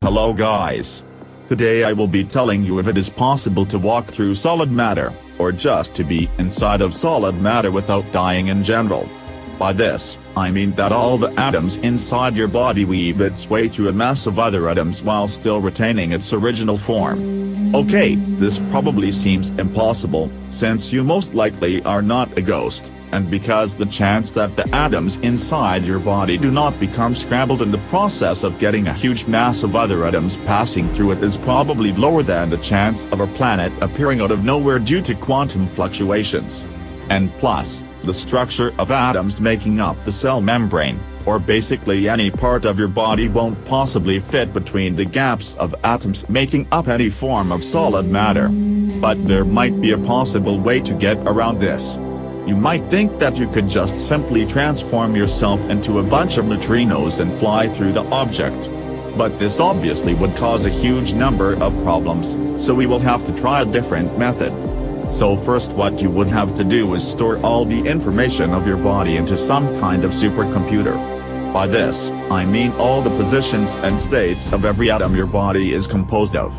Hello guys. Today I will be telling you if it is possible to walk through solid matter, or just to be inside of solid matter without dying in general. By this, I mean that all the atoms inside your body weave its way through a mass of other atoms while still retaining its original form. Okay, this probably seems impossible, since you most likely are not a ghost, and because the chance that the atoms inside your body do not become scrambled in the process of getting a huge mass of other atoms passing through it is probably lower than the chance of a planet appearing out of nowhere due to quantum fluctuations. And plus, the structure of atoms making up the cell membrane, or basically any part of your body, won't possibly fit between the gaps of atoms making up any form of solid matter. But there might be a possible way to get around this. You might think that you could just simply transform yourself into a bunch of neutrinos and fly through the object. But this obviously would cause a huge number of problems, so we will have to try a different method. So first, what you would have to do is store all the information of your body into some kind of supercomputer. By this, I mean all the positions and states of every atom your body is composed of.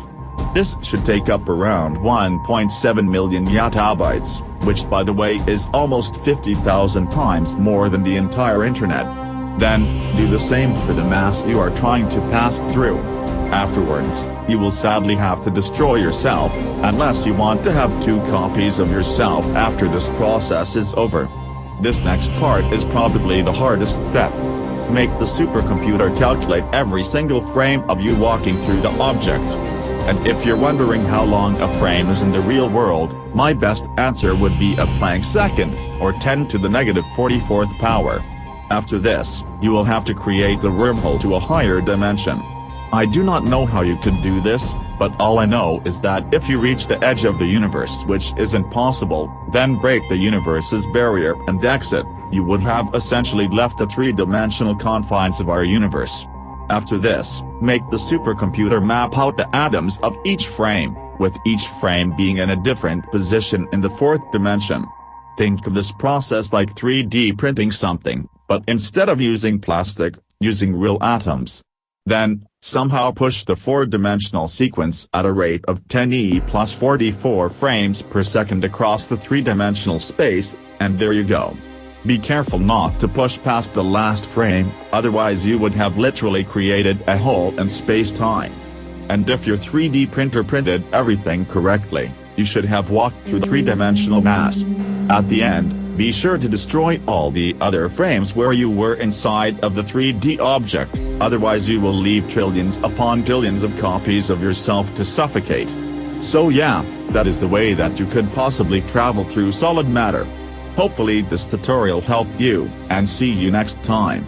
This should take up around 1.7 million yottabytes, which by the way is almost 50,000 times more than the entire internet. Then, do the same for the mass you are trying to pass through. Afterwards, you will sadly have to destroy yourself, unless you want to have 2 copies of yourself after this process is over. This next part is probably the hardest step. Make the supercomputer calculate every single frame of you walking through the object. And if you're wondering how long a frame is in the real world, my best answer would be a Planck second, or 10 to the negative 44th power. After this, you will have to create the wormhole to a higher dimension. I do not know how you could do this, but all I know is that if you reach the edge of the universe, which isn't possible, then break the universe's barrier and exit, you would have essentially left the 3-dimensional confines of our universe. After this, make the supercomputer map out the atoms of each frame, with each frame being in a different position in the 4th dimension. Think of this process like 3D printing something, but instead of using plastic, using real atoms. Then, somehow push the 4-dimensional sequence at a rate of 10e plus 44 frames per second across the 3-dimensional space, and there you go. Be careful not to push past the last frame, otherwise you would have literally created a hole in space-time. And if your 3D printer printed everything correctly, you should have walked through 3-dimensional mass. At the end, be sure to destroy all the other frames where you were inside of the 3D object, otherwise you will leave trillions upon trillions of copies of yourself to suffocate. So yeah, that is the way that you could possibly travel through solid matter. Hopefully this tutorial helped you, and see you next time.